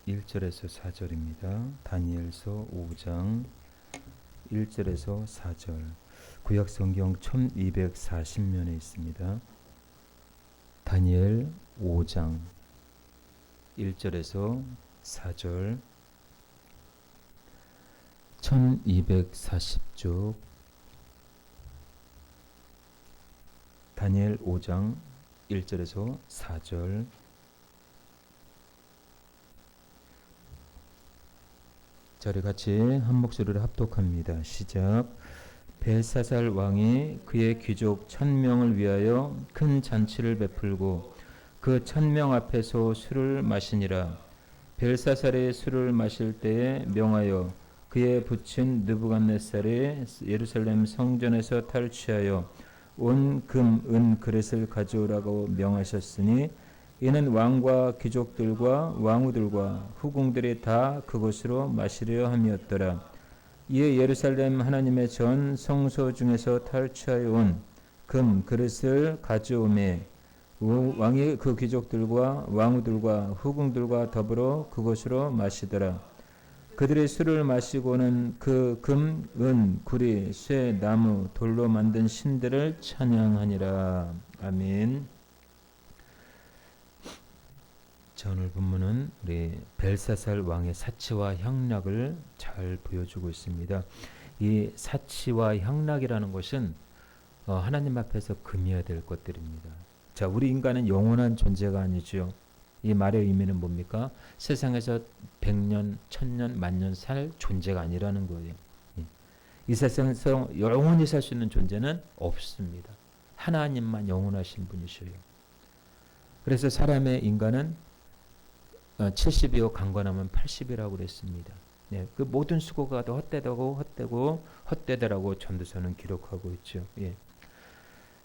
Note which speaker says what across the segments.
Speaker 1: 1절에서 4절입니다. 다니엘서 5장 1절에서 4절. 구약 성경 1240면에 있습니다. 다니엘 5장 1절에서 4절 1240쪽 다니엘 5장 1절에서 4절 자, 우리 같이 한 목소리로 합독합니다. 시작. 벨사살 왕이 그의 귀족 1000명을 위하여 큰 잔치를 베풀고 그 1000명 앞에서 술을 마시니라. 벨사살의 술을 마실 때에 명하여 그의 부친 느부갓네살이 예루살렘 성전에서 탈취하여 온 금, 은 그릇을 가져오라고 명하셨으니 이는 왕과 귀족들과 왕후들과 후궁들이 다 그것으로 마시려 함이었더라. 이에 예루살렘 하나님의 전 성소 중에서 탈취하여 온 금 그릇을 가져오매 왕이 그 귀족들과 왕후들과 후궁들과 더불어 그것으로 마시더라. 그들이 술을 마시고는 그 금, 은, 구리, 쇠, 나무, 돌로 만든 신들을 찬양하니라. 아멘. 자, 오늘 본문은 우리 벨사살 왕의 사치와 향락을 잘 보여주고 있습니다. 이 사치와 향락이라는 것은 하나님 앞에서 금해야 될 것들입니다. 자, 우리 인간은 영원한 존재가 아니죠. 이 말의 의미는 뭡니까? 세상에서 100년, 1000년, 만년 살 존재가 아니라는 거예요. 이 세상에서 영원히 살 수 있는 존재는 없습니다. 하나님만 영원하신 분이셔요. 그래서 사람의 인간은 70이요 강건하면 80이라고 그랬습니다. 네, 그 모든 수고가 더 헛되더라고 전도서는 기록하고 있죠. 예.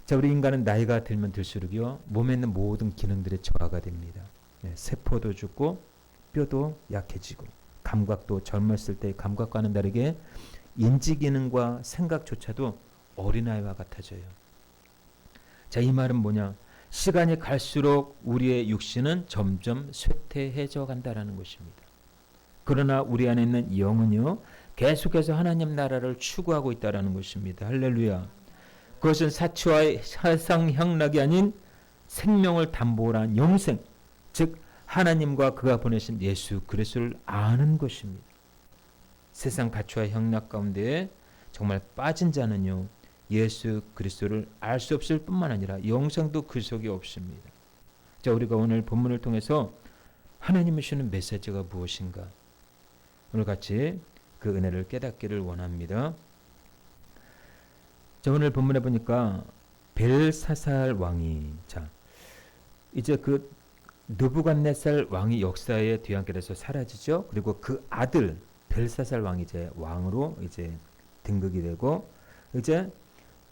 Speaker 1: 자, 우리 인간은 나이가 들면 들수록요 몸에 있는 모든 기능들이 저하가 됩니다. 네, 세포도 죽고 뼈도 약해지고 감각도 젊었을 때의 감각과는 다르게 인지 기능과 생각조차도 어린아이와 같아져요. 자, 이 말은 뭐냐? 시간이 갈수록 우리의 육신은 점점 쇠퇴해져 간다라는 것입니다. 그러나 우리 안에 있는 영은요 계속해서 하나님 나라를 추구하고 있다라는 것입니다. 할렐루야. 그것은 사치와 사상향락이 아닌 생명을 담보로 한 영생, 즉 하나님과 그가 보내신 예수 그리스도를 아는 것입니다. 세상 가치와 향락 가운데 정말 빠진 자는요 예수 그리스도를 알 수 없을 뿐만 아니라 영생도 그 속에 없습니다. 자, 우리가 오늘 본문을 통해서 하나님이 주는 메시지가 무엇인가? 오늘 같이 그 은혜를 깨닫기를 원합니다. 자, 오늘 본문에 보니까 벨사살 왕이 자 이제 그 느부갓네살 왕이 역사의 뒤안길에서 사라지죠. 그리고 그 아들 벨사살 왕이 이제 왕으로 이제 등극이 되고 이제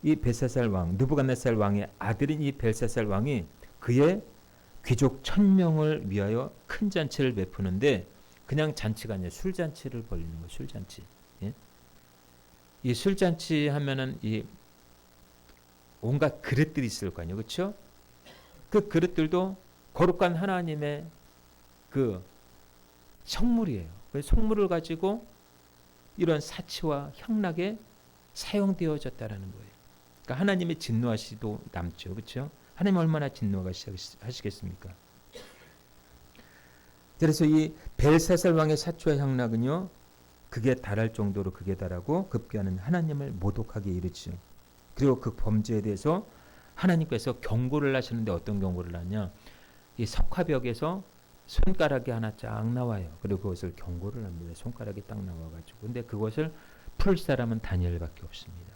Speaker 1: 이 벨사살 왕, 느부갓네살 왕의 아들인 이 벨사살 왕이 그의 귀족 1000명을 위하여 큰 잔치를 베푸는데 그냥 잔치가 아니라 술잔치를 벌이는 거예요. 술잔치. 예? 이 술잔치 하면은 이 온갖 그릇들이 있을 거 아니에요. 그렇죠? 그 그릇들도 거룩한 하나님의 그 성물이에요. 그 성물을 가지고 이런 사치와 향락에 사용되어졌다라는 거예요. 그러니까 하나님의 진노하시도 남죠. 그렇죠? 하나님 얼마나 진노가 하시겠습니까? 그래서 이 벨사살 왕의 사치와 향락은요. 극에 달할 정도로 극에 달하고 급기야는 하나님을 모독하게 이르죠. 그리고 그 범죄에 대해서 하나님께서 경고를 하시는데 어떤 경고를 하냐? 이 석화벽에서 손가락이 하나 쫙 나와요. 그리고 그것을 경고를 합니다. 손가락이 딱 나와가지고. 근데 그것을 풀 사람은 다니엘밖에 없습니다.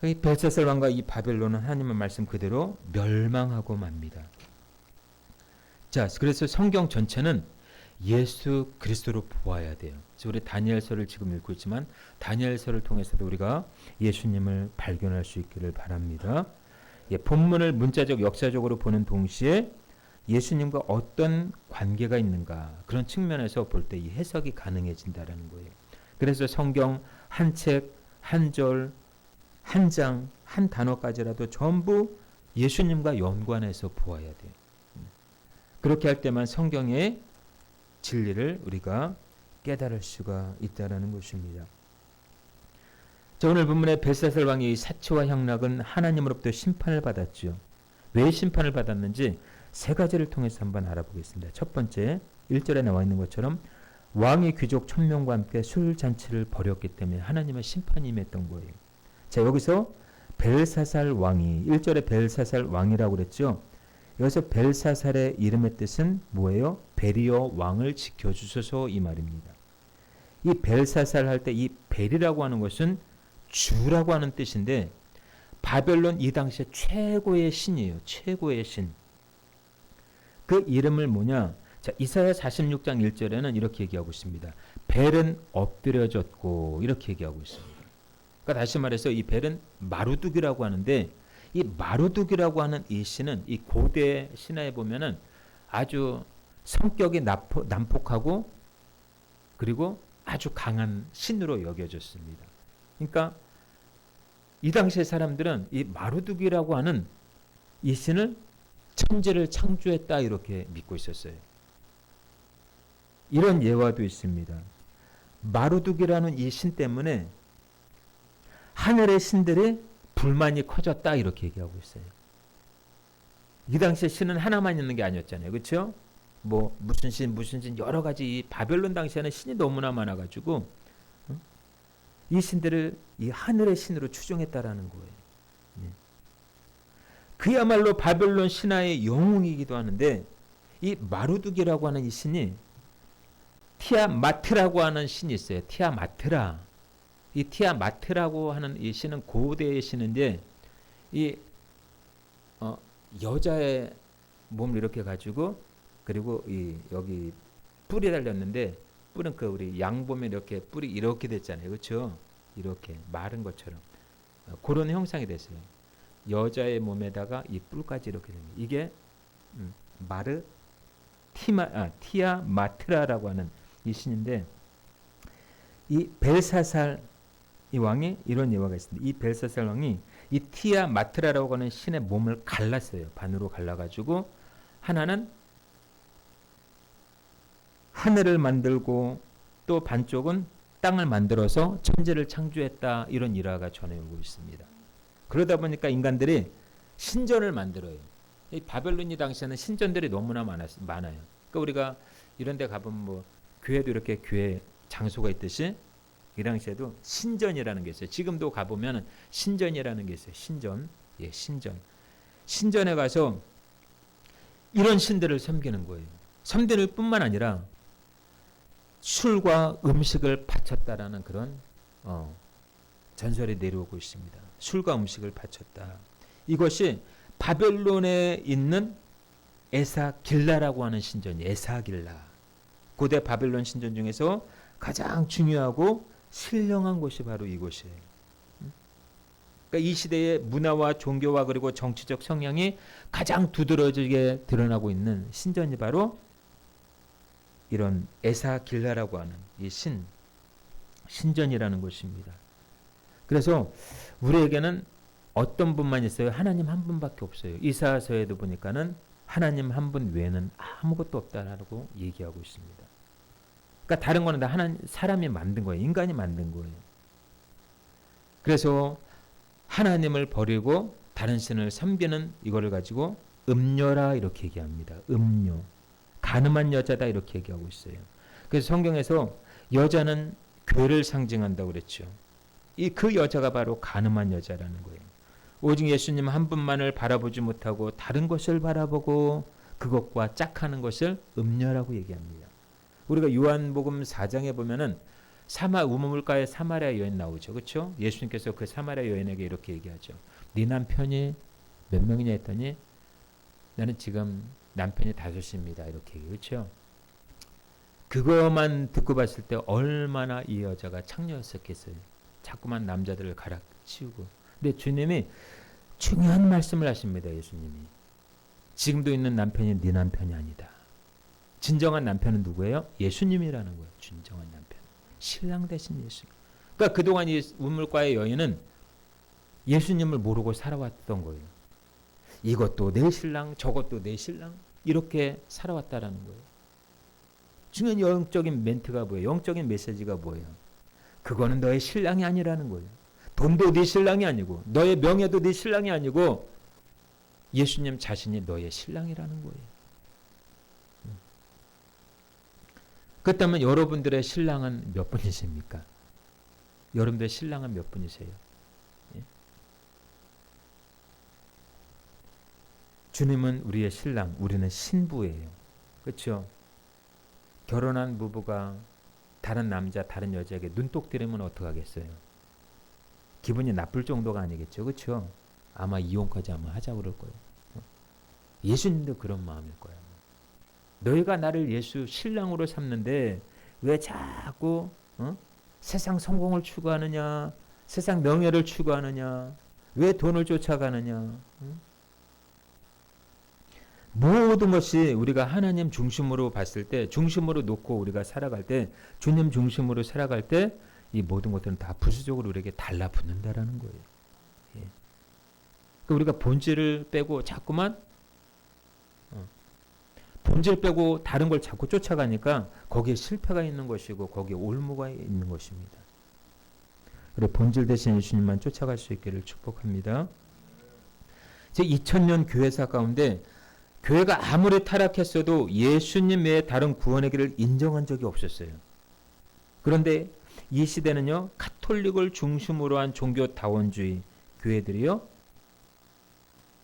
Speaker 1: 이 벨사살 왕과 이 바벨론은 하나님의 말씀 그대로 멸망하고 맙니다. 자, 그래서 성경 전체는 예수 그리스도로 보아야 돼요. 그래서 우리 다니엘서를 지금 읽고 있지만 다니엘서를 통해서도 우리가 예수님을 발견할 수 있기를 바랍니다. 예, 본문을 문자적 역사적으로 보는 동시에 예수님과 어떤 관계가 있는가 그런 측면에서 볼 때 이 해석이 가능해진다라는 거예요. 그래서 성경 한 책, 한 절, 한 장, 한 단어까지라도 전부 예수님과 연관해서 보아야 돼요. 그렇게 할 때만 성경의 진리를 우리가 깨달을 수가 있다라는 것입니다. 자, 오늘 본문의 벨사살 왕의 사치와 향락은 하나님으로부터 심판을 받았죠. 왜 심판을 받았는지 세 가지를 통해서 한번 알아보겠습니다. 첫 번째, 1절에 나와 있는 것처럼 왕이 귀족 1000명과 함께 술잔치를 벌였기 때문에 하나님의 심판이 임했던 거예요. 자, 여기서 벨사살 왕이 1절에 벨사살 왕이라고 그랬죠. 여기서 벨사살의 이름의 뜻은 뭐예요? 벨이여 왕을 지켜주소서 이 말입니다. 이 벨사살 할 때 이 벨이라고 하는 것은 주라고 하는 뜻인데 바벨론 이 당시에 최고의 신이에요. 최고의 신. 그 이름을 뭐냐? 자, 이사야 46장 1절에는 이렇게 얘기하고 있습니다. 벨은 엎드려졌고 이렇게 얘기하고 있습니다. 그러니까 다시 말해서 이 벨은 마루둑이라고 하는데 이 마루둑이라고 하는 이 신은 이 고대 신화에 보면은 아주 성격이 난폭하고 그리고 아주 강한 신으로 여겨졌습니다. 그러니까 이 당시의 사람들은 이 마루둑이라고 하는 이 신을 천지를 창조했다 이렇게 믿고 있었어요. 이런 예화도 있습니다. 마루둑이라는 이 신 때문에 하늘의 신들이 불만이 커졌다 이렇게 얘기하고 있어요. 이 당시에 신은 하나만 있는 게 아니었잖아요. 그렇죠? 뭐 무슨 신 여러 가지 이 바벨론 당시에는 신이 너무나 많아가지고 이 신들을 이 하늘의 신으로 추종했다라는 거예요. 그야말로 바벨론 신화의 영웅이기도 하는데 이 마루둑이라고 하는 이 신이 티아마트라고 하는 신이 있어요. 티아마트라. 이 티아마트라고 하는 이 신은 고대의 신인데 이 여자의 몸을 이렇게 가지고 그리고 이 여기 뿔이 달렸는데 뿔은 그 우리 양 보면 이렇게 뿔이 이렇게 됐잖아요. 그렇죠? 이렇게 마른 것처럼 그런 형상이 됐어요. 여자의 몸에다가 이 뿔까지 이렇게 됩니다. 이게 티아마트라라고 하는 이 신인데 이 벨사살 이 왕이 이런 예화가 있습니다. 이 벨사살 왕이 이 티아마트라라고 하는 신의 몸을 갈랐어요. 반으로 갈라가지고 하나는 하늘을 만들고 또 반쪽은 땅을 만들어서 천지를 창조했다 이런 일화가 전해오고 있습니다. 그러다 보니까 인간들이 신전을 만들어요. 이 바벨론이 당시에는 신전들이 너무나 많아요. 그러니까 우리가 이런 데 가보면 뭐 교회도 이렇게 교회 장소가 있듯이 이 당시에도 신전이라는 게 있어요. 지금도 가보면 신전이라는 게 있어요. 신전. 예, 신전. 신전에 가서 이런 신들을 섬기는 거예요. 섬기는 뿐만 아니라 술과 음식을 바쳤다라는 그런 전설이 내려오고 있습니다. 술과 음식을 바쳤다. 이것이 바벨론에 있는 에사길라라고 하는 신전이 에사길라. 고대 바벨론 신전 중에서 가장 중요하고 신령한 곳이 바로 이곳이에요. 그러니까 이 시대의 문화와 종교와 그리고 정치적 성향이 가장 두드러지게 드러나고 있는 신전이 바로 이런 에사길라라고 하는 이 신전이라는 것입니다. 그래서 우리에게는 어떤 분만 있어요? 하나님 한 분밖에 없어요. 이사야서에도 보니까는 하나님 한 분 외에는 아무것도 없다라고 얘기하고 있습니다. 그러니까 다른 거는 다 사람이 만든 거예요. 인간이 만든 거예요. 그래서 하나님을 버리고 다른 신을 섬기는 이거를 가지고 음녀라 이렇게 얘기합니다. 음녀. 가늠한 여자다 이렇게 얘기하고 있어요. 그래서 성경에서 여자는 괴를 상징한다고 그랬죠. 그 여자가 바로 가늠한 여자라는 거예요. 오직 예수님 한 분만을 바라보지 못하고 다른 것을 바라보고 그것과 짝하는 것을 음녀라고 얘기합니다. 우리가 요한복음 4장에 보면은 우물가의 사마리아 여인 나오죠. 그렇죠? 예수님께서 그 사마리아 여인에게 이렇게 얘기하죠. 네 남편이 몇 명이냐 했더니 나는 지금 남편이 5입니다. 이렇게 그렇죠? 그것만 듣고 봤을 때 얼마나 이 여자가 창녀였었겠어요. 자꾸만 남자들을 갈아치우고. 근데 주님이 중요한 말씀을 하십니다. 예수님이. 지금도 있는 남편이 네 남편이 아니다. 진정한 남편은 누구예요? 예수님이라는 거예요. 진정한 남편. 신랑 대신 예수. 그러니까 그동안 이 우물가의 여인은 예수님을 모르고 살아왔던 거예요. 이것도 내 신랑, 저것도 내 신랑. 이렇게 살아왔다라는 거예요. 중요한 영적인 멘트가 뭐예요? 영적인 메시지가 뭐예요? 그거는 너의 신랑이 아니라는 거예요. 돈도 네 신랑이 아니고 너의 명예도 네 신랑이 아니고 예수님 자신이 너의 신랑이라는 거예요. 그렇다면 여러분들의 신랑은 몇 분이십니까? 여러분들의 신랑은 몇 분이세요? 예? 주님은 우리의 신랑, 우리는 신부예요. 그렇죠? 결혼한 부부가 다른 남자, 다른 여자에게 눈독 들이면 어떡하겠어요? 기분이 나쁠 정도가 아니겠죠. 그렇죠? 아마 이혼까지 아마 하자고 그럴 거예요. 예수님도 그런 마음일 거예요. 너희가 나를 예수 신랑으로 삼는데 왜 자꾸 세상 성공을 추구하느냐, 세상 명예를 추구하느냐, 왜 돈을 쫓아가느냐. 모든 것이 우리가 하나님 중심으로 봤을 때, 중심으로 놓고 우리가 살아갈 때, 주님 중심으로 살아갈 때 이 모든 것들은 다 부수적으로 우리에게 달라붙는다라는 거예요. 예. 그러니까 우리가 본질을 빼고 자꾸만 본질 빼고 다른 걸 자꾸 쫓아가니까 거기에 실패가 있는 것이고 거기에 올무가 있는 것입니다. 그래 본질 대신 예수님만 쫓아갈 수 있기를 축복합니다. 제 2000년 교회사 가운데 교회가 아무리 타락했어도 예수님 외에 다른 구원의 길을 인정한 적이 없었어요. 그런데 이 시대는요, 가톨릭을 중심으로 한 종교다원주의 교회들이요,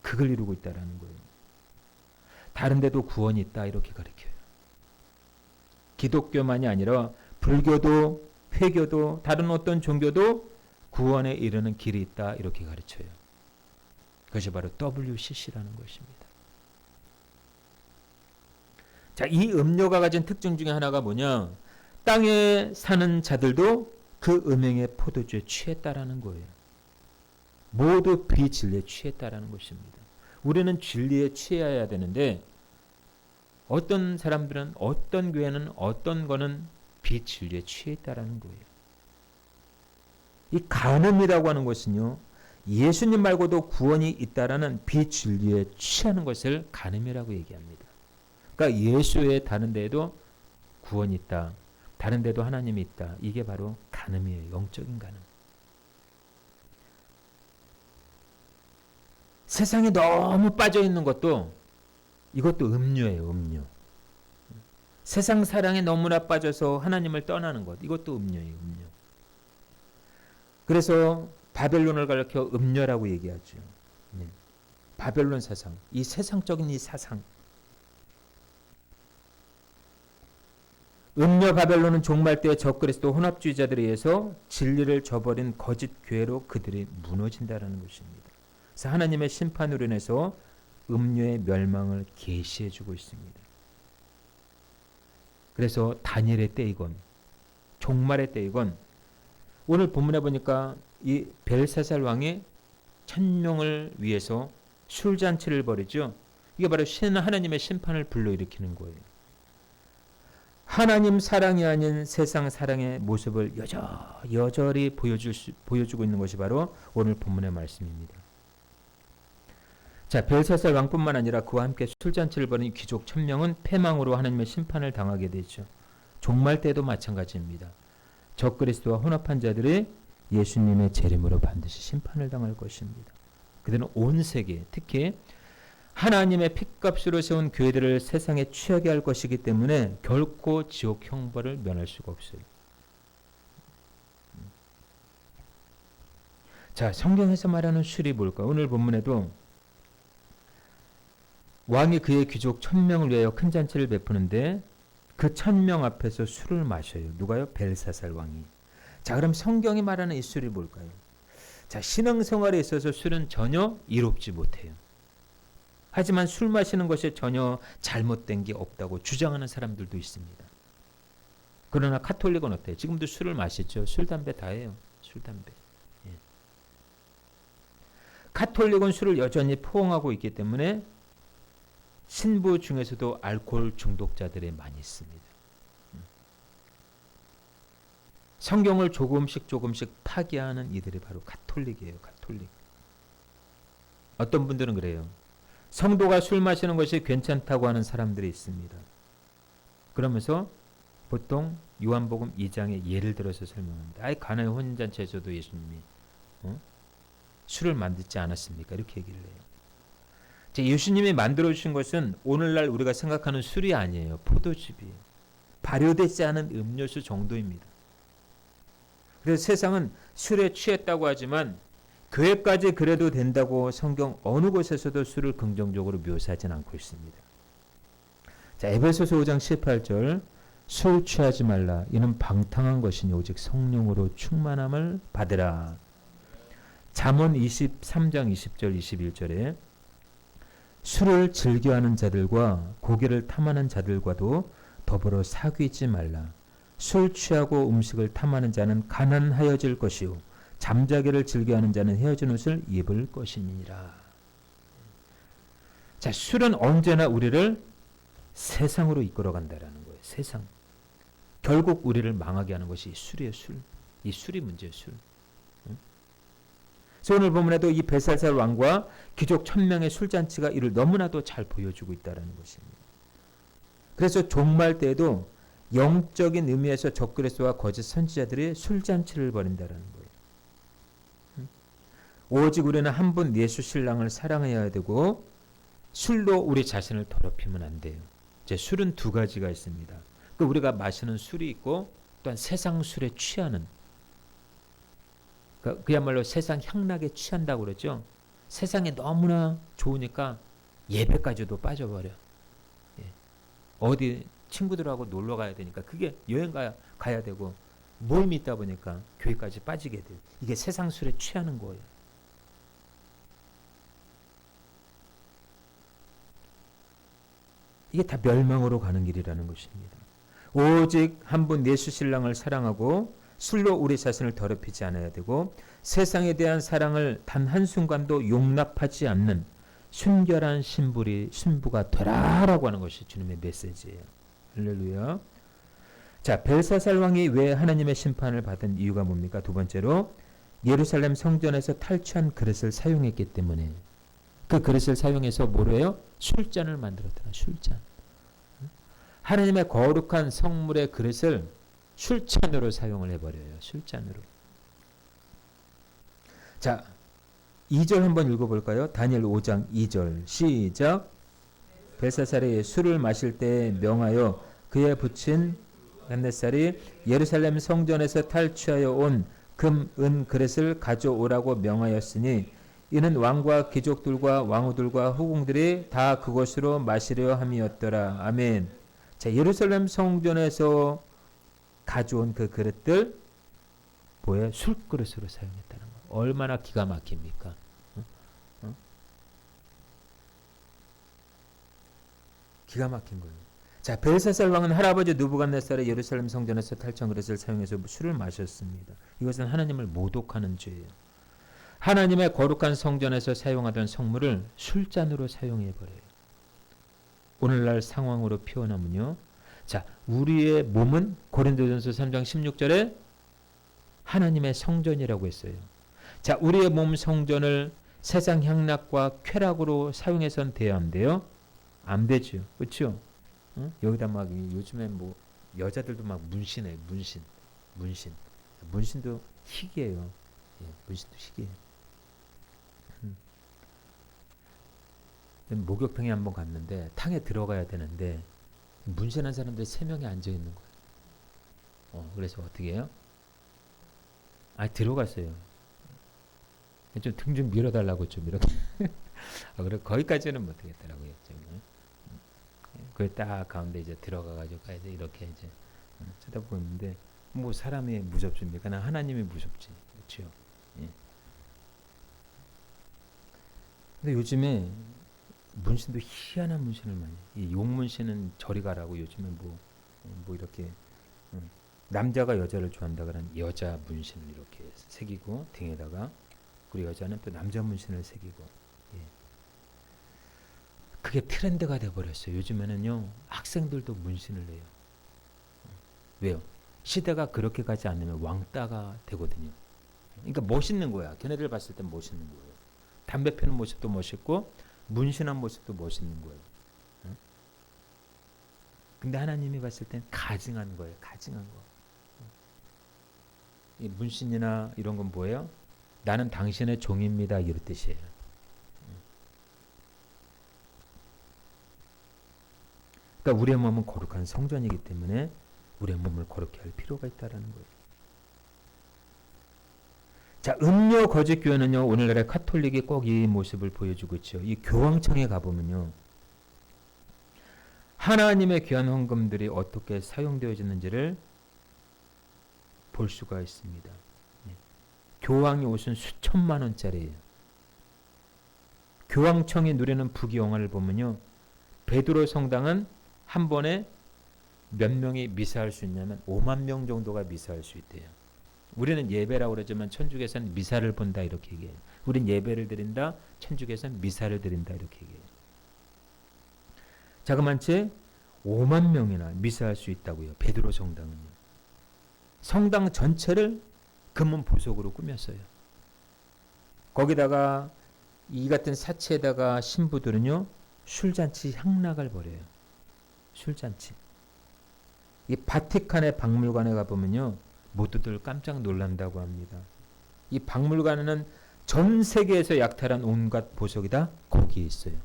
Speaker 1: 극을 이루고 있다는 거예요. 다른 데도 구원이 있다 이렇게 가르쳐요. 기독교만이 아니라 불교도 회교도 다른 어떤 종교도 구원에 이르는 길이 있다 이렇게 가르쳐요. 그것이 바로 WCC라는 것입니다. 자, 이 음료가 가진 특징 중에 하나가 뭐냐? 땅에 사는 자들도 그 음행의 포도주에 취했다라는 거예요. 모두 비진리에 취했다라는 것입니다. 우리는 진리에 취해야 되는데 어떤 사람들은 어떤 교회는 어떤 거는 비진리에 취했다라는 거예요. 이 간음이라고 하는 것은요. 예수님 말고도 구원이 있다라는 비진리에 취하는 것을 간음이라고 얘기합니다. 그러니까 예수 외에 다른 데에도 구원이 있다. 다른 데도 하나님이 있다. 이게 바로 간음이에요. 영적인 간음. 세상에 너무 빠져 있는 것도 이것도 음료예요. 음료. 세상 사랑에 너무나 빠져서 하나님을 떠나는 것. 이것도 음료예요. 음료. 그래서 바벨론을 가리켜 음료라고 얘기하죠. 네. 바벨론 사상. 이 세상적인 이 사상. 음료 바벨론은 종말 때의 적그리스도 혼합주의자들에 의해서 진리를 저버린 거짓 교회로 그들이 무너진다는 것입니다. 그래서 하나님의 심판으로 인해서 음료의 멸망을 계시해주고 있습니다. 그래서 다니엘의 때이건 종말의 때이건 오늘 본문에 보니까 이 벨사살 왕이 1000명을 위해서 술잔치를 벌이죠. 이게 바로 하나님의 심판을 불러일으키는 거예요. 하나님 사랑이 아닌 세상 사랑의 모습을 여전히 보여주고 있는 것이 바로 오늘 본문의 말씀입니다. 자, 벨사살 왕뿐만 아니라 그와 함께 술잔치를 벌인 귀족 1000명은 패망으로 하나님의 심판을 당하게 되죠. 종말 때도 마찬가지입니다. 적그리스도와 혼합한 자들이 예수님의 재림으로 반드시 심판을 당할 것입니다. 그들은 온 세계, 특히 하나님의 핏값으로 세운 교회들을 세상에 취하게 할 것이기 때문에 결코 지옥 형벌을 면할 수가 없어요. 자, 성경에서 말하는 술이 뭘까? 오늘 본문에도 왕이 그의 귀족 1000명을 위하여 큰 잔치를 베푸는데 그 1000명 앞에서 술을 마셔요. 누가요? 벨사살 왕이. 자, 그럼 성경이 말하는 이 술이 뭘까요? 자, 신앙생활에 있어서 술은 전혀 이롭지 못해요. 하지만 술 마시는 것이 전혀 잘못된 게 없다고 주장하는 사람들도 있습니다. 그러나 가톨릭은 어때요? 지금도 술을 마시죠. 술, 담배 다 해요. 술, 담배. 예. 가톨릭은 술을 여전히 포옹하고 있기 때문에 신부 중에서도 알코올 중독자들이 많이 있습니다. 성경을 조금씩 파기하는 이들이 바로 가톨릭이에요. 가톨릭. 어떤 분들은 그래요. 성도가 술 마시는 것이 괜찮다고 하는 사람들이 있습니다. 그러면서 보통 요한복음 2장에 예를 들어서 설명합니다. 아예 가나의 혼인잔치에서도 예수님이 술을 만들지 않았습니까? 이렇게 얘기를 해요. 예수님이 만들어 주신 것은 오늘날 우리가 생각하는 술이 아니에요. 포도즙이에요. 발효되지 않은 음료수 정도입니다. 그래서 세상은 술에 취했다고 하지만 교회까지 그래도 된다고 성경 어느 곳에서도 술을 긍정적으로 묘사하진 않고 있습니다. 자, 에베소서 5장 18절 술 취하지 말라 이는 방탕한 것이니 오직 성령으로 충만함을 받으라. 잠언 23장 20절 21절에 술을 즐겨하는 자들과 고기를 탐하는 자들과도 더불어 사귀지 말라. 술 취하고 음식을 탐하는 자는 가난하여질 것이요 잠자기를 즐겨하는 자는 헤어진 옷을 입을 것이니라. 자, 술은 언제나 우리를 세상으로 이끌어간다라는 거예요. 세상. 결국 우리를 망하게 하는 것이 술이에요. 술. 이 술이 문제예요. 술. 그래서 오늘 본문에도 이 벨사살 왕과 귀족 1000명의 술잔치가 이를 너무나도 잘 보여주고 있다는 것입니다. 그래서 종말 때에도 영적인 의미에서 적그리스도와 거짓 선지자들이 술잔치를 벌인다는 거예요. 오직 우리는 한 분 예수 신랑을 사랑해야 되고 술로 우리 자신을 더럽히면 안 돼요. 이제 술은 두 가지가 있습니다. 우리가 마시는 술이 있고 또한 세상 술에 취하는 그야말로 세상 향락에 취한다고 그러죠. 세상에 너무나 좋으니까 예배까지도 빠져버려. 예. 어디 친구들하고 놀러 가야 되니까 그게 여행 가야 되고 모임이 있다 보니까 교회까지 빠지게 돼요. 이게 세상 술에 취하는 거예요. 이게 다 멸망으로 가는 길이라는 것입니다. 오직 한 분 예수 신랑을 사랑하고 술로 우리 자신을 더럽히지 않아야 되고 세상에 대한 사랑을 단 한순간도 용납하지 않는 순결한 신부가 되라라고 하는 것이 주님의 메시지예요. 할렐루야. 자, 벨사살 왕이 왜 하나님의 심판을 받은 이유가 뭡니까? 두 번째로 예루살렘 성전에서 탈취한 그릇을 사용했기 때문에 그 그릇을 사용해서 뭐로 해요? 술잔을 만들었더라. 술잔. 하나님의 거룩한 성물의 그릇을 술잔으로 사용을 해버려요. 술잔으로. 자, 2절 한번 읽어볼까요? 다니엘 5장 2절 시작. 벨사살이 술을 마실 때 명하여 그에 붙인 갓네살이 예루살렘 성전에서 탈취하여 온 금, 은 그릇을 가져오라고 명하였으니 이는 왕과 귀족들과 왕후들과 후궁들이 다 그것으로 마시려 함이었더라. 아멘. 자, 예루살렘 성전에서 가져온 그 그릇들 뭐예요? 술그릇으로 사용했다는 거. 얼마나 기가 막힙니까? 기가 막힌 거예요. 자, 벨사살 왕은 할아버지 느부갓네살의 예루살렘 성전에서 탈취한 그릇을 사용해서 술을 마셨습니다. 이것은 하나님을 모독하는 죄예요. 하나님의 거룩한 성전에서 사용하던 성물을 술잔으로 사용해버려요. 오늘날 상황으로 표현하면요. 자, 우리의 몸은 고린도전서 3장 16절에 하나님의 성전이라고 했어요. 자, 우리의 몸 성전을 세상 향락과 쾌락으로 사용해서는 돼야 안 돼요? 안 되죠. 그렇죠? 응? 여기다 막 요즘에 뭐 여자들도 막 문신해요. 문신도 희귀해요. 예, 문신도 희귀해요. 목욕탕에 한번 갔는데 탕에 들어가야 되는데 문신한 사람들이 3명이 앉아 있는 거예요. 그래서 어떻게 해요? 들어갔어요. 좀 등 좀 밀어달라고 좀 이렇게. 그래 거기까지는 못하겠더라고요. 그게 딱 가운데 이제 들어가가지고 이제 이렇게 이제 쳐다보는데 뭐 사람이 무섭습니까? 나 하나님이 무섭지, 그렇죠? 예. 근데 요즘에 문신도 희한한 문신을 많이. 이 용문신은 저리 가라고 요즘에 뭐 이렇게 남자가 여자를 좋아한다 그러는 여자 문신을 이렇게 새기고 등에다가 그리고 여자는 또 남자 문신을 새기고. 예. 그게 트렌드가 돼버렸어요. 요즘에는요 학생들도 문신을 해요. 왜요? 시대가 그렇게 가지 않으면 왕따가 되거든요. 그러니까 멋있는 거야. 걔네들 봤을 땐 멋있는 거예요. 담배 피는 모습도 멋있고 문신한 모습도 멋있는 거예요. 응? 근데 하나님이 봤을 땐 가증한 거예요. 가증한 거. 이 문신이나 이런 건 뭐예요? 나는 당신의 종입니다. 이런 뜻이에요. 그러니까 우리의 몸은 거룩한 성전이기 때문에 우리의 몸을 거룩히 할 필요가 있다는 거예요. 자, 음료 거짓 교회는요, 오늘날의 카톨릭이 꼭 이 모습을 보여주고 있죠. 이 교황청에 가보면요, 하나님의 귀한 헌금들이 어떻게 사용되어지는지를 볼 수가 있습니다. 교황이 옷은 수천만 원짜리예요. 교황청이 누리는 부귀영화를 보면요, 베드로 성당은 한 번에 몇 명이 미사할 수 있냐면 5만 명 정도가 미사할 수 있대요. 우리는 예배라고 그러지만 천주교에서는 미사를 본다 이렇게 얘기해요. 우린 예배를 드린다, 천주교에서는 미사를 드린다 이렇게 얘기해요. 자그만치 5만 명이나 미사할 수 있다고요. 베드로 성당은요. 성당 전체를 금은 보석으로 꾸몄어요. 거기다가 이 같은 사치에다가 신부들은요, 술잔치 향락을 벌여요. 술잔치. 이 바티칸의 박물관에 가보면요, 모두들 깜짝 놀란다고 합니다. 이 박물관에는 전 세계에서 약탈한 온갖 보석이 다 거기에 있어요.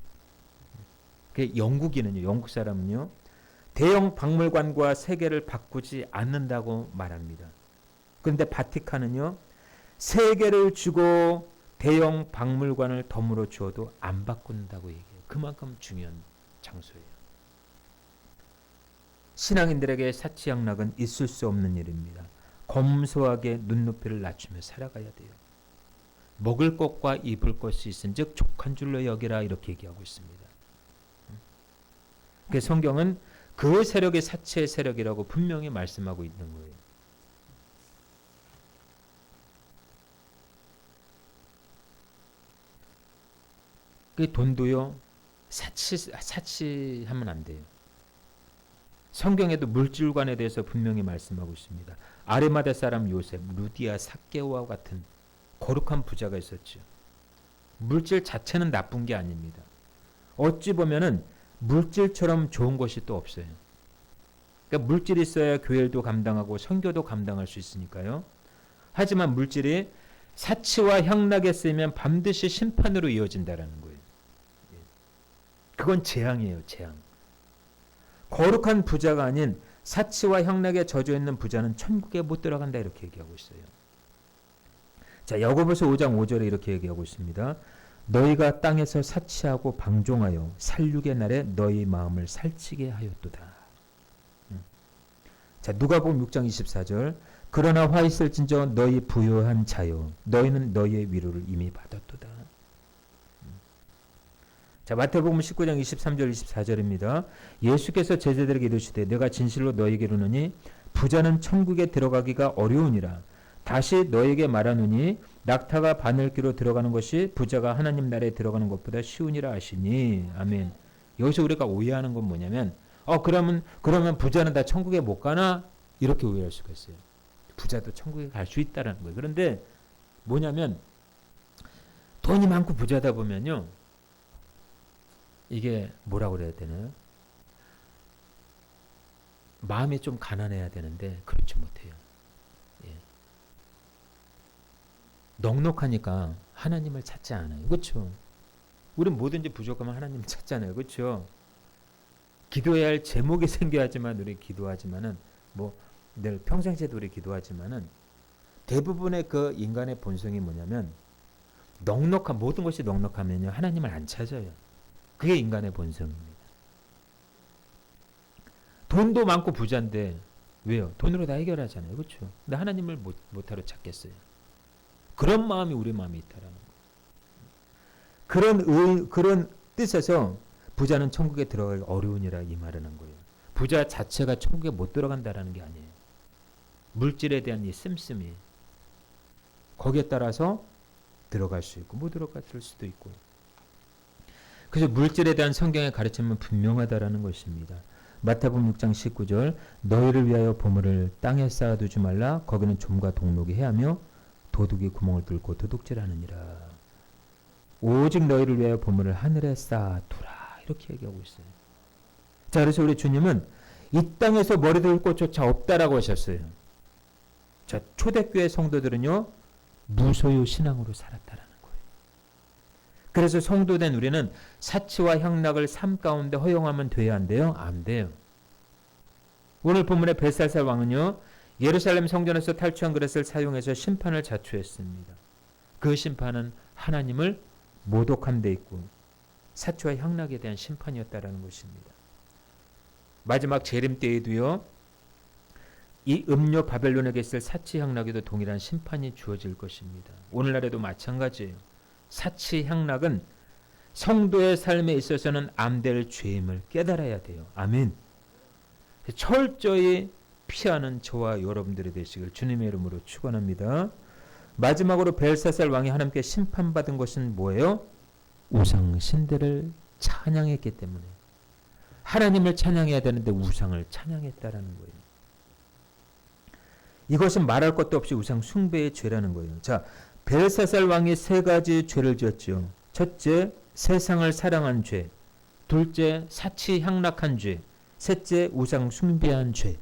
Speaker 1: 영국인은요, 영국 사람은요, 대형 박물관과 세계를 바꾸지 않는다고 말합니다. 그런데 바티칸은요, 세계를 주고 대형 박물관을 덤으로 주어도 안 바꾼다고 얘기해요. 그만큼 중요한 장소예요. 신앙인들에게 사치양락은 있을 수 없는 일입니다. 검소하게 눈높이를 낮추며 살아가야 돼요. 먹을 것과 입을 것이 있은즉 족한 줄로 여기라 이렇게 얘기하고 있습니다. 그 성경은 그 세력이 사치의 세력이라고 분명히 말씀하고 있는 거예요. 그 돈도요, 사치하면 안 돼요. 성경에도 물질관에 대해서 분명히 말씀하고 있습니다. 아리마대 사람 요셉, 루디아, 삭개오와 같은 거룩한 부자가 있었죠. 물질 자체는 나쁜 게 아닙니다. 어찌 보면은 물질처럼 좋은 것이 또 없어요. 그러니까 물질이 있어야 교회도 감당하고 선교도 감당할 수 있으니까요. 하지만 물질이 사치와 향락에 쓰이면 반드시 심판으로 이어진다라는 거예요. 그건 재앙이에요, 재앙. 거룩한 부자가 아닌 사치와 향락에 젖어 있는 부자는 천국에 못 들어간다 이렇게 얘기하고 있어요. 자, 야고보서 5장 5절에 이렇게 얘기하고 있습니다. 너희가 땅에서 사치하고 방종하여 살육의 날에 너희 마음을 살찌게 하였도다. 자, 누가복음 6장 24절. 그러나 화 있을진저 너희 부요한 자여 너희는 너희의 위로를 이미 받았도다. 자, 마태복음 19장 23절 24절입니다. 예수께서 제자들에게 이르시되 내가 진실로 너희에게 이르노니 부자는 천국에 들어가기가 어려우니라. 다시 너희에게 말하노니 낙타가 바늘귀로 들어가는 것이 부자가 하나님 나라에 들어가는 것보다 쉬우니라 하시니. 아멘. 여기서 우리가 오해하는 건 뭐냐면 그러면 부자는 다 천국에 못 가나? 이렇게 오해할 수가 있어요. 부자도 천국에 갈 수 있다는 거예요. 그런데 뭐냐면 돈이 많고 부자다 보면요, 이게 뭐라고 그래야 되나요? 마음이 좀 가난해야 되는데 그렇지 못해요. 예. 넉넉하니까 하나님을 찾지 않아요. 그렇죠? 우리는 뭐든지 부족하면 하나님을 찾잖아요. 그렇죠? 기도해야 할 제목이 생겨야지만 우리 기도하지만은 늘 평생새도 우리 기도하지만은 대부분의 그 인간의 본성이 뭐냐면 모든 것이 넉넉하면요 하나님을 안 찾아요. 그게 인간의 본성입니다. 돈도 많고 부자인데 왜요? 돈으로 다 해결하잖아요. 그렇죠? 근데 하나님을 못하러 찾겠어요. 그런 마음이 우리 마음에 있다라는 거예요. 그런 뜻에서 부자는 천국에 들어가기 어려우니라 이 말을 한 거예요. 부자 자체가 천국에 못 들어간다라는 게 아니에요. 물질에 대한 이 씀씀이 거기에 따라서 들어갈 수 있고 못 들어갔을 수도 있고. 그래서 물질에 대한 성경의 가르침은 분명하다라는 것입니다. 마태복음 6장 19절 너희를 위하여 보물을 땅에 쌓아두지 말라. 거기는 좀과 동록이 해하며 도둑이 구멍을 뚫고 도둑질하느니라. 오직 너희를 위하여 보물을 하늘에 쌓아두라. 이렇게 얘기하고 있어요. 자, 그래서 우리 주님은 이 땅에서 머리 들 곳조차 없다라고 하셨어요. 자, 초대교회 성도들은요, 무소유 신앙으로 살았다라는 거예요. 그래서 성도된 우리는 사치와 향락을 삶 가운데 허용하면 돼야 안 돼요? 안 돼요. 오늘 본문의 벨사살 왕은요, 예루살렘 성전에서 탈취한 그릇을 사용해서 심판을 자초했습니다. 그 심판은 하나님을 모독한 데 있고 사치와 향락에 대한 심판이었다라는 것입니다. 마지막 재림 때에도요, 이 음료 바벨론에게 있을 사치 향락에도 동일한 심판이 주어질 것입니다. 오늘날에도 마찬가지예요. 사치 향락은 성도의 삶에 있어서는 안 될 죄임을 깨달아야 돼요. 아멘. 철저히 피하는 저와 여러분들이 되시길 주님의 이름으로 축원합니다. 마지막으로 벨사살 왕이 하나님께 심판받은 것은 뭐예요? 우상 신들을 찬양했기 때문에. 하나님을 찬양해야 되는데 우상을 찬양했다라는 거예요. 이것은 말할 것도 없이 우상 숭배의 죄라는 거예요. 자, 벨사살 왕이 세 가지 죄를 지었죠. 첫째, 세상을 사랑한 죄. 둘째, 사치 향락한 죄. 셋째, 우상 숭배한 죄.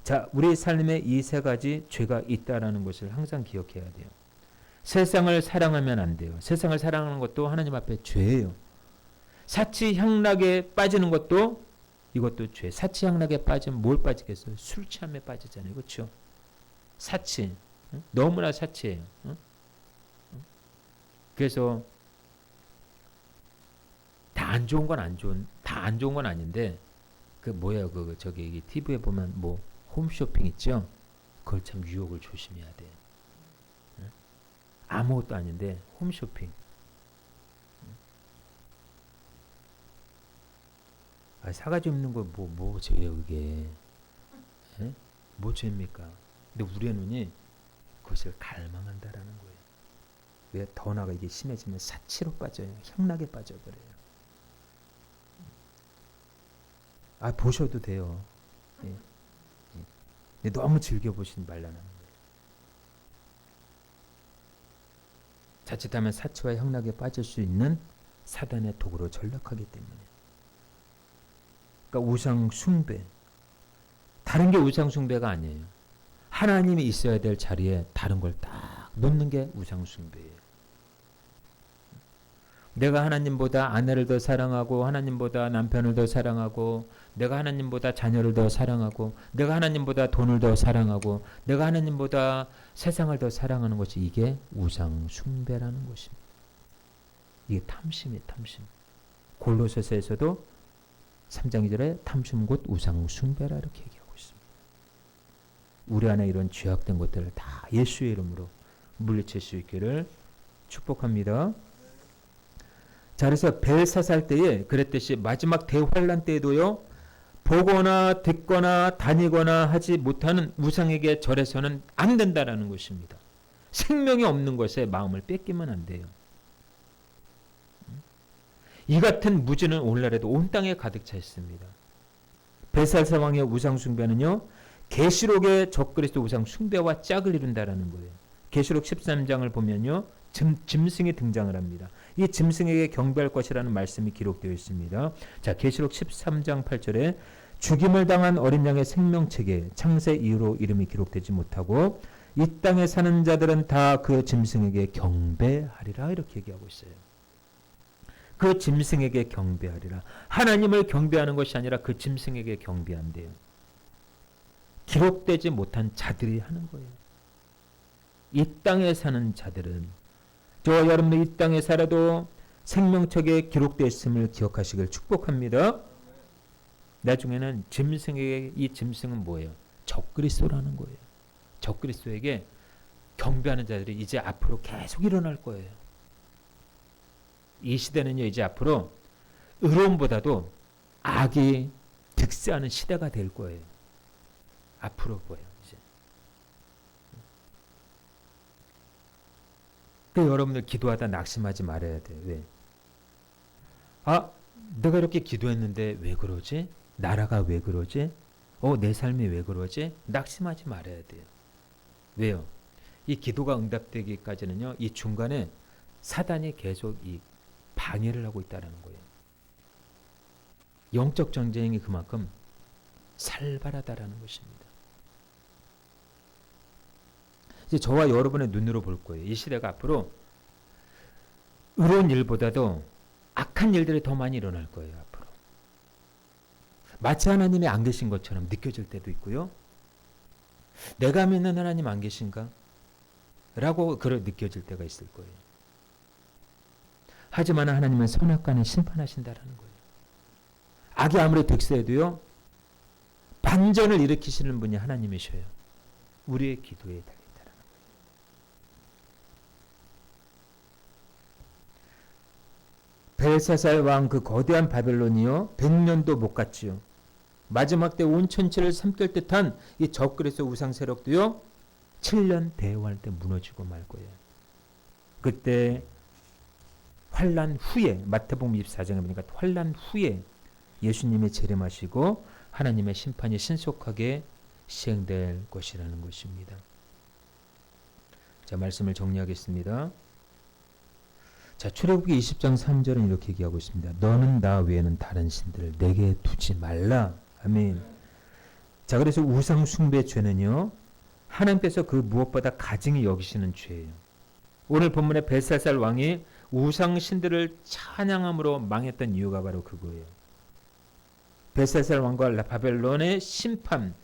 Speaker 1: 자, 우리 삶에 이 세 가지 죄가 있다라는 것을 항상 기억해야 돼요. 세상을 사랑하면 안 돼요. 세상을 사랑하는 것도 하나님 앞에 죄예요. 사치 향락에 빠지는 것도 이것도 죄. 사치 향락에 빠지면 뭘 빠지겠어요? 술 취함에 빠지잖아요. 그렇죠? 사치. 너무나 사치예요. 그래서 다 안 좋은 건 아닌데 그 뭐야 그 저기 TV에 보면 뭐 홈쇼핑 있죠? 그걸 참 유혹을 조심해야 돼. 아무것도 아닌데 홈쇼핑. 사가지 없는 거 뭐 죄예요 그게. 에? 뭐 죄입니까? 근데 우리의 눈이 그것을 갈망한다라는 거예요. 왜 더 나가 이게 심해지면 사치로 빠져요. 향락에 빠져버려요. 보셔도 돼요. 예. 근데 너무 즐겨보시지 말라는 거예요. 자칫하면 사치와 향락에 빠질 수 있는 사단의 도구로 전락하기 때문에. 그러니까 우상 숭배. 다른 게 우상 숭배가 아니에요. 하나님이 있어야 될 자리에 다른 걸 딱 놓는 게 우상 숭배예요. 내가 하나님보다 아내를 더 사랑하고 하나님보다 남편을 더 사랑하고 내가 하나님보다 자녀를 더 사랑하고 내가 하나님보다 돈을 더 사랑하고 내가 하나님보다 세상을 더 사랑하는 것이 이게 우상 숭배라는 것입니다. 이게 탐심이에요. 탐심. 골로새서에서도 3장 2절에 탐심 곧 우상 숭배라 이렇게 얘기하고 있습니다. 우리 안에 이런 죄악된 것들을 다 예수의 이름으로 물리칠 수 있기를 축복합니다. 자, 그래서 벨사살 때에 그랬듯이 마지막 대환란 때에도요, 보거나 듣거나 다니거나 하지 못하는 우상에게 절해서는 안 된다라는 것입니다. 생명이 없는 것에 마음을 뺏기면 안 돼요. 이 같은 무지는 오늘날에도 온 땅에 가득 차 있습니다. 벨사살 왕의 우상 숭배는요, 계시록의 적그리스도 우상 숭배와 짝을 이룬다라는 거예요. 계시록 13장을 보면요, 짐승이 등장을 합니다. 이 짐승에게 경배할 것이라는 말씀이 기록되어 있습니다. 자, 계시록 13장 8절에 죽임을 당한 어린 양의 생명책에 창세 이후로 이름이 기록되지 못하고 이 땅에 사는 자들은 다 그 짐승에게 경배하리라 이렇게 얘기하고 있어요. 그 짐승에게 경배하리라. 하나님을 경배하는 것이 아니라 그 짐승에게 경배한대요. 기록되지 못한 자들이 하는 거예요. 이 땅에 사는 자들은 저와 여러분들 이 땅에 살아도 생명책에 기록되어 있음을 기억하시길 축복합니다. 나중에는 짐승에게 이 짐승은 뭐예요? 적그리스도라는 거예요. 적그리스도에게 경배하는 자들이 이제 앞으로 계속 일어날 거예요. 이 시대는요, 이제 앞으로 의로움보다도 악이 득세하는 시대가 될 거예요. 앞으로 보여. 그 여러분들 기도하다 낙심하지 말아야 돼요. 왜? 내가 이렇게 기도했는데 왜 그러지? 나라가 왜 그러지? 내 삶이 왜 그러지? 낙심하지 말아야 돼요. 왜요? 이 기도가 응답되기까지는요, 이 중간에 사단이 계속 이 방해를 하고 있다는 거예요. 영적 전쟁이 그만큼 살벌하다라는 것입니다. 이제 저와 여러분의 눈으로 볼 거예요. 이 시대가 앞으로 의로운 일보다도 악한 일들이 더 많이 일어날 거예요. 앞으로. 마치 하나님이 안 계신 것처럼 느껴질 때도 있고요. 내가 믿는 하나님 안 계신가? 라고 느껴질 때가 있을 거예요. 하지만 하나님은 선악간에 심판하신다라는 거예요. 악이 아무리 득세해도요. 반전을 일으키시는 분이 하나님이셔요. 우리의 기도에 달려있다는 거예요. 벨사살 왕 그 거대한 바벨론이요. 100년도 못 갔지요. 마지막 때 온 천지를 삼킬 듯한 이 적그리스도 우상 세력도요. 7년 대화할 때 무너지고 말 거예요. 그때 환란 후에 마태복음 24장에 보니까 환란 후에 예수님이 재림하시고 하나님의 심판이 신속하게 시행될 것이라는 것입니다. 자, 말씀을 정리하겠습니다. 자, 출애굽기 20장 3절은 이렇게 얘기하고 있습니다. 너는 나 외에는 다른 신들을 내게 두지 말라. 아멘. 자, 그래서 우상 숭배 죄는요. 하나님께서 그 무엇보다 가증히 여기시는 죄예요. 오늘 본문의 벨사살 왕이 우상 신들을 찬양함으로 망했던 이유가 바로 그거예요. 벨사살 왕과 바벨론의 심판,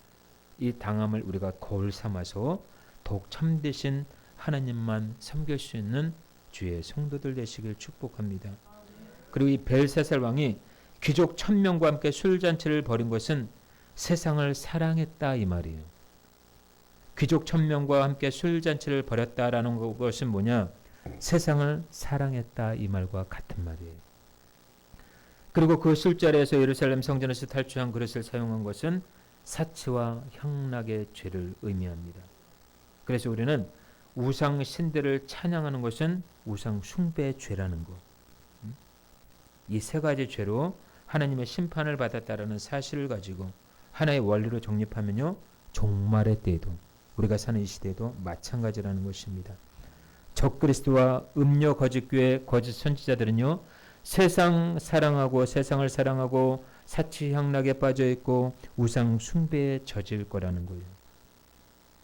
Speaker 1: 이 당함을 우리가 거울 삼아서 더욱 참되신 하나님만 섬길 수 있는 주의 성도들 되시길 축복합니다. 그리고 이 벨사살 왕이 귀족 1000명과 함께 술잔치를 벌인 것은 세상을 사랑했다 이 말이에요. 귀족 1000명과 함께 술잔치를 벌였다라는 것은 뭐냐? 세상을 사랑했다 이 말과 같은 말이에요. 그리고 그 술자리에서 예루살렘 성전에서 탈취한 그릇을 사용한 것은 사치와 향락의 죄를 의미합니다. 그래서 우리는 우상 신들을 찬양하는 것은 우상 숭배의 죄라는 것. 이 세 가지 죄로 하나님의 심판을 받았다라는 사실을 가지고 하나의 원리로 정립하면요. 종말의 때에도 우리가 사는 이 시대에도 마찬가지라는 것입니다. 적그리스도와 음료 거짓교회 거짓 선지자들은요. 세상을 사랑하고 사치 향락에 빠져 있고 우상 숭배에 젖을 거라는 거예요.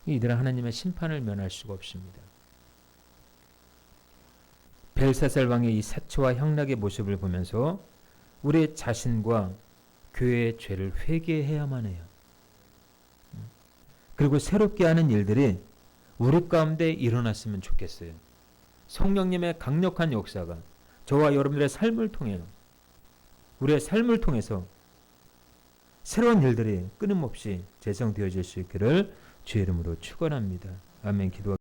Speaker 1: 이들은 하나님의 심판을 면할 수가 없습니다. 벨사살 왕의 이 사치와 향락의 모습을 보면서 우리 자신과 교회의 죄를 회개해야만 해요. 그리고 새롭게 하는 일들이 우리 가운데 일어났으면 좋겠어요. 성령님의 강력한 역사가 저와 여러분들의 삶을 통해 우리의 삶을 통해서 새로운 일들이 끊임없이 재성되어질 수 있기를 주의 이름으로 축원합니다. 아멘. 기도하